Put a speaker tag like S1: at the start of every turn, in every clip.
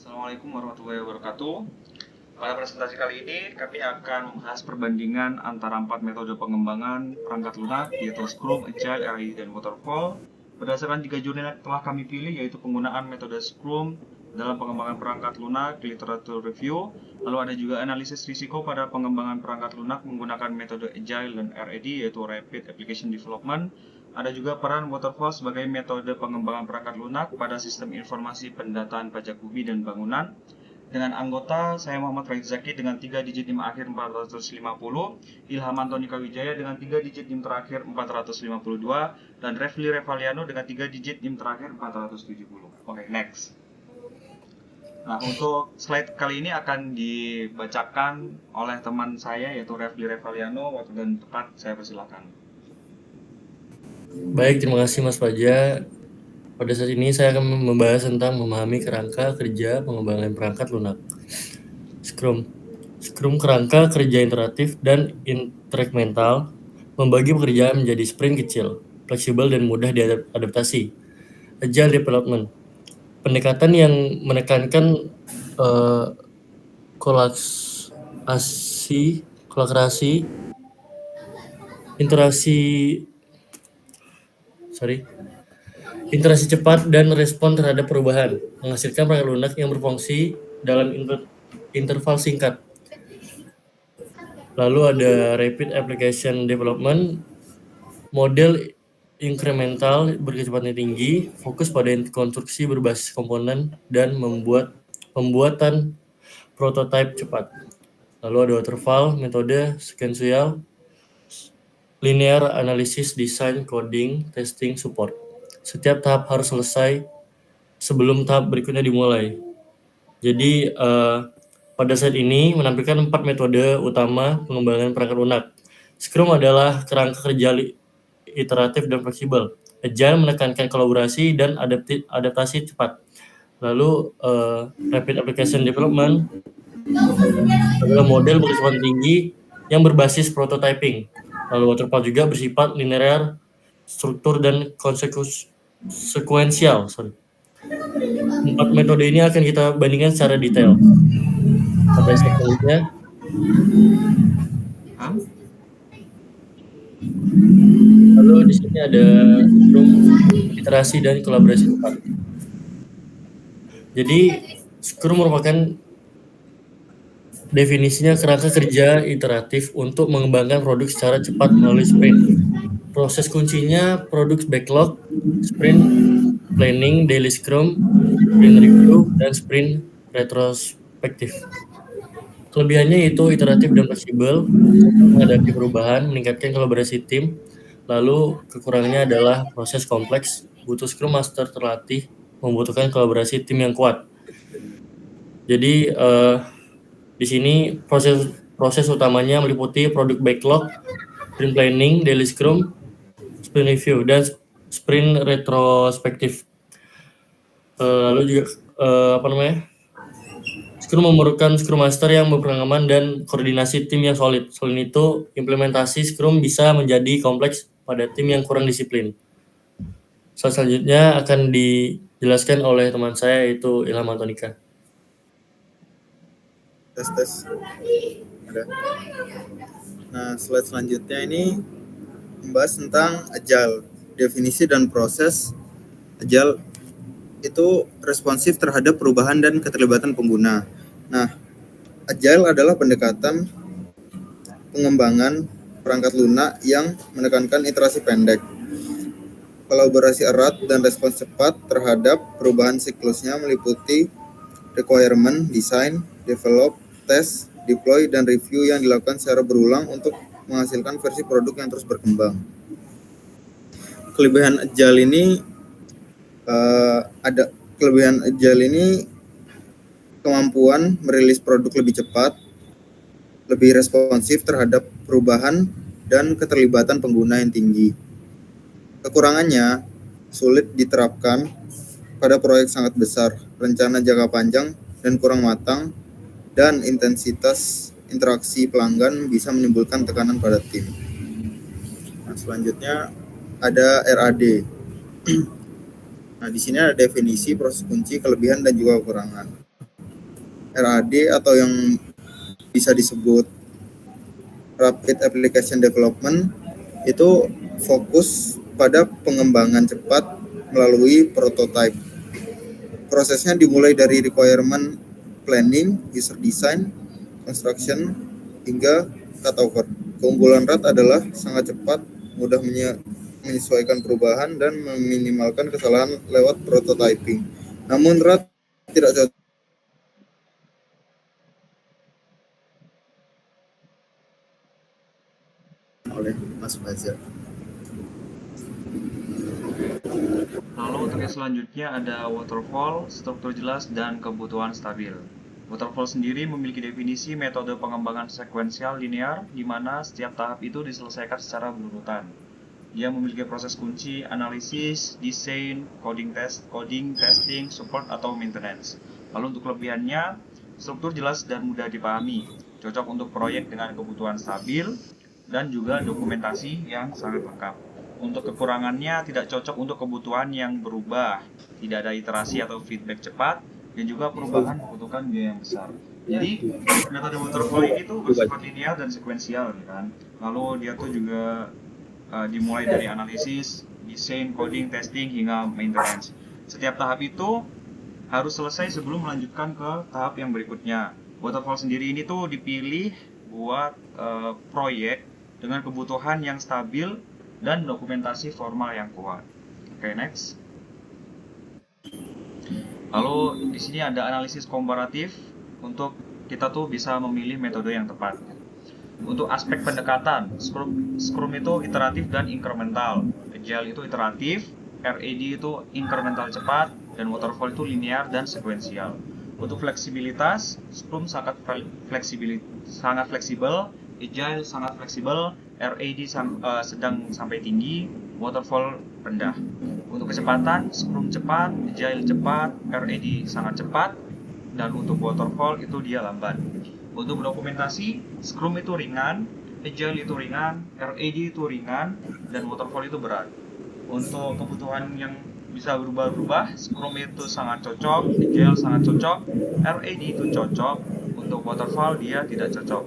S1: Assalamualaikum warahmatullahi wabarakatuh. Pada presentasi kali ini, kami akan membahas perbandingan antara 4 metode pengembangan perangkat lunak, yaitu Scrum, Agile, RID, dan Waterfall. Berdasarkan 3 jurnal yang telah kami pilih, yaitu penggunaan metode Scrum dalam pengembangan perangkat lunak, literatur review. Lalu ada juga analisis risiko pada pengembangan perangkat lunak menggunakan metode Agile dan RAD, yaitu Rapid Application Development. Ada juga peran Waterfall sebagai metode pengembangan perangkat lunak pada sistem informasi pendataan pajak bumi dan bangunan. Dengan anggota, saya Muhammad Faiz Zaki dengan 3 digit NIM akhir 450, Ilham Antoni Kawijaya dengan 3 digit NIM terakhir 452, dan Refli Revaliano dengan 3 digit NIM terakhir 470. Oke, next. Nah, untuk slide kali ini akan dibacakan oleh teman saya, yaitu Refli Revaliano. Waktu dan tepat, saya persilakan.
S2: Baik, terima kasih Mas Fajar. Pada saat ini saya akan membahas tentang memahami kerangka kerja pengembangan perangkat lunak. Scrum kerangka kerja interaktif dan interkremental membagi pekerjaan menjadi sprint kecil, fleksibel dan mudah diadaptasi. Agile development, pendekatan yang menekankan kolaborasi, interaksi cepat dan respon terhadap perubahan, menghasilkan perangkat lunak yang berfungsi dalam interval singkat. Lalu ada Rapid Application Development, model incremental berkecepatan tinggi, fokus pada konstruksi berbasis komponen dan pembuatan prototipe cepat. Lalu ada Waterfall, metode sequential, linear analysis, design, coding, testing, support. Setiap tahap harus selesai sebelum tahap berikutnya dimulai. Jadi pada saat ini menampilkan 4 metode utama pengembangan perangkat lunak. Scrum adalah kerangka kerja iteratif dan fleksibel. Agile menekankan kolaborasi dan adaptasi cepat. Lalu Rapid Application Development adalah model berkecepatan tinggi yang berbasis prototyping. Lalu Waterfall juga bersifat linear, struktur dan sekuensial. 4 metode ini akan kita bandingkan secara detail. Pada selanjutnya, lalu di sini ada Scrum, iterasi dan kolaborasi cepat. Jadi Scrum merupakan definisinya kerangka kerja iteratif untuk mengembangkan produk secara cepat melalui sprint. Proses kuncinya produk backlog, sprint planning, daily scrum, sprint review, dan sprint retrospektif. Kelebihannya yaitu iteratif dan fleksibel, menghadapi perubahan, meningkatkan kolaborasi tim. Lalu kekurangannya adalah proses kompleks, butuh scrum master terlatih, membutuhkan kolaborasi tim yang kuat. Jadi di sini proses utamanya meliputi produk backlog, sprint planning, daily scrum, sprint review, dan sprint retrospektif. Lalu juga Scrum memerlukan Scrum Master yang berpengalaman dan koordinasi tim yang solid. Selain itu, implementasi Scrum bisa menjadi kompleks pada tim yang kurang disiplin. Selanjutnya akan dijelaskan oleh teman saya, yaitu Ilham Antonika.
S3: Tes. Ada. Nah, slide selanjutnya ini membahas tentang Agile. Definisi dan proses Agile itu responsif terhadap perubahan dan keterlibatan pengguna. Nah, Agile adalah pendekatan pengembangan perangkat lunak yang menekankan iterasi pendek, kolaborasi erat, dan respons cepat terhadap perubahan siklusnya meliputi requirement, design, develop, test, deploy, dan review yang dilakukan secara berulang untuk menghasilkan versi produk yang terus berkembang. Kelebihan Agile ini kemampuan merilis produk lebih cepat, lebih responsif terhadap perubahan, dan keterlibatan pengguna yang tinggi. Kekurangannya sulit diterapkan pada proyek sangat besar, rencana jangka panjang dan kurang matang, dan intensitas interaksi pelanggan bisa menimbulkan tekanan pada tim. Nah, selanjutnya ada RAD. Nah, di sini ada definisi, proses kunci, kelebihan, dan juga kekurangan. RAD atau yang bisa disebut Rapid Application Development itu fokus pada pengembangan cepat melalui prototype. Prosesnya dimulai dari requirement planning, user design, construction, hingga cutover. Keunggulan RAD adalah sangat cepat, mudah menyesuaikan perubahan, dan meminimalkan kesalahan lewat prototyping. Namun RAD tidak cocok oleh Mas Fajar.
S1: Lalu untuk yang selanjutnya ada waterfall, struktur jelas, dan kebutuhan stabil. Waterfall sendiri memiliki definisi metode pengembangan sekuensial linear di mana setiap tahap itu diselesaikan secara berurutan. Dia memiliki proses kunci, analisis, desain, coding, testing, support, atau maintenance. Lalu untuk kelebihannya, struktur jelas dan mudah dipahami, cocok untuk proyek dengan kebutuhan stabil, dan juga dokumentasi yang sangat lengkap. Untuk kekurangannya, tidak cocok untuk kebutuhan yang berubah, tidak ada iterasi atau feedback cepat, dan juga perubahan membutuhkan biaya yang besar. Jadi, metode waterfall ini tuh bersifat linear dan sekuensial, kan? Lalu dia tuh juga dimulai dari analisis, desain, coding, testing, hingga maintenance. Setiap tahap itu harus selesai sebelum melanjutkan ke tahap yang berikutnya. Waterfall sendiri ini tuh dipilih buat proyek dengan kebutuhan yang stabil dan dokumentasi formal yang kuat. Oke, next. Lalu di sini ada analisis komparatif untuk kita tuh bisa memilih metode yang tepat. Untuk aspek pendekatan, Scrum itu iteratif dan incremental, Agile itu iteratif, RAD itu incremental cepat, dan Waterfall itu linear dan sekuensial. Untuk fleksibilitas, Scrum sangat fleksibel, Agile sangat fleksibel, RAD sedang sampai tinggi, Waterfall rendah. Untuk kecepatan, Scrum cepat, Agile cepat, RAD sangat cepat, dan untuk Waterfall itu dia lambat. Untuk dokumentasi, Scrum itu ringan, Agile itu ringan, RAD itu ringan, dan Waterfall itu berat. Untuk kebutuhan yang bisa berubah-ubah, Scrum itu sangat cocok, Agile sangat cocok, RAD itu cocok, untuk Waterfall dia tidak cocok.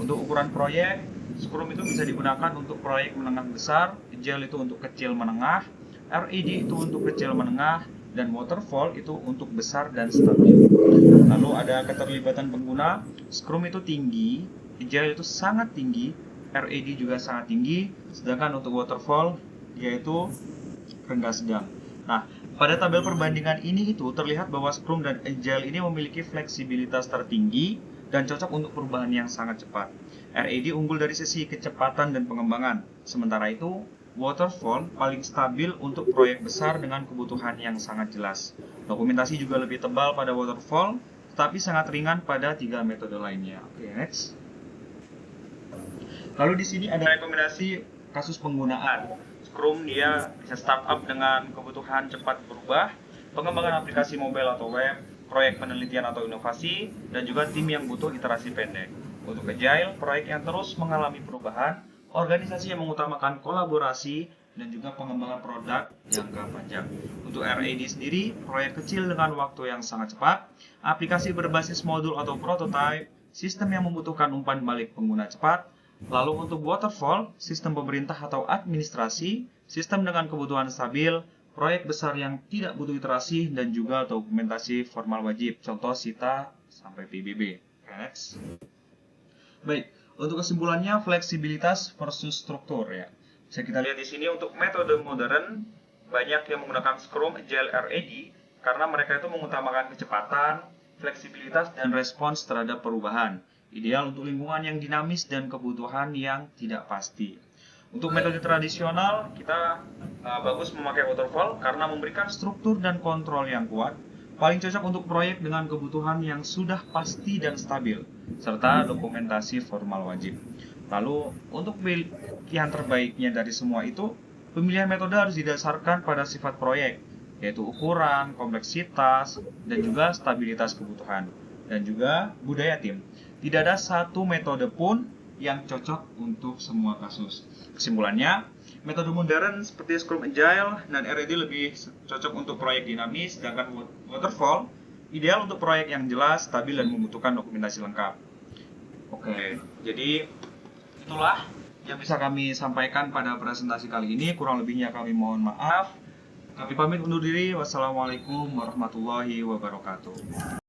S1: Untuk ukuran proyek, Scrum itu bisa digunakan untuk proyek menengah besar, Agile itu untuk kecil menengah, RAD itu untuk kecil menengah, dan Waterfall itu untuk besar dan stabil. Lalu ada keterlibatan pengguna, Scrum itu tinggi, Agile itu sangat tinggi, RAD juga sangat tinggi, sedangkan untuk Waterfall dia itu rendah sedang. Nah, pada tabel perbandingan ini itu terlihat bahwa Scrum dan Agile ini memiliki fleksibilitas tertinggi dan cocok untuk perubahan yang sangat cepat. RAD unggul dari sisi kecepatan dan pengembangan, sementara itu Waterfall paling stabil untuk proyek besar dengan kebutuhan yang sangat jelas. Dokumentasi juga lebih tebal pada Waterfall, tetapi sangat ringan pada 3 metode lainnya. Oke, next. Lalu di sini ada rekomendasi kasus penggunaan. Scrum dia bisa startup dengan kebutuhan cepat berubah, pengembangan aplikasi mobile atau web, proyek penelitian atau inovasi, dan juga tim yang butuh iterasi pendek. Untuk Agile, proyek yang terus mengalami perubahan, organisasi yang mengutamakan kolaborasi, dan juga pengembangan produk jangka panjang. Untuk RAD sendiri, proyek kecil dengan waktu yang sangat cepat, aplikasi berbasis modul atau prototype, sistem yang membutuhkan umpan balik pengguna cepat. Lalu untuk Waterfall, sistem pemerintah atau administrasi, sistem dengan kebutuhan stabil, proyek besar yang tidak butuh iterasi, dan juga dokumentasi formal wajib, contoh SITA sampai PBB. Next. Baik, untuk kesimpulannya fleksibilitas versus struktur ya. Bisa kita lihat di sini untuk metode modern banyak yang menggunakan Scrum, Agile, RAD karena mereka itu mengutamakan kecepatan, fleksibilitas, dan respons terhadap perubahan. Ideal untuk lingkungan yang dinamis dan kebutuhan yang tidak pasti. Untuk metode tradisional, kita bagus memakai Waterfall karena memberikan struktur dan kontrol yang kuat. Paling cocok untuk proyek dengan kebutuhan yang sudah pasti dan stabil, serta dokumentasi formal wajib. Lalu, untuk pilihan terbaiknya dari semua itu, pemilihan metode harus didasarkan pada sifat proyek, yaitu ukuran, kompleksitas, dan juga stabilitas kebutuhan, dan juga budaya tim. Tidak ada satu metode pun yang cocok untuk semua kasus. Kesimpulannya, metode modern seperti Scrum, Agile, dan RAD lebih cocok untuk proyek dinamis, sedangkan Waterfall ideal untuk proyek yang jelas, stabil, dan membutuhkan dokumentasi lengkap. Oke, jadi itulah yang bisa kami sampaikan pada presentasi kali ini. Kurang lebihnya kami mohon maaf. Kami pamit undur diri. Wassalamualaikum warahmatullahi wabarakatuh.